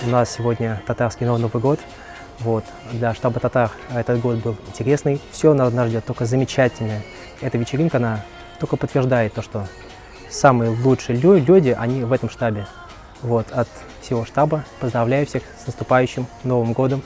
У нас сегодня татарский Новый год. Вот. Для штаба татар этот год был интересный. Все нас ждет только замечательное. Эта вечеринка, она только подтверждает то, что самые лучшие люди, они в этом штабе. Вот. От всего штаба поздравляю всех с наступающим Новым годом.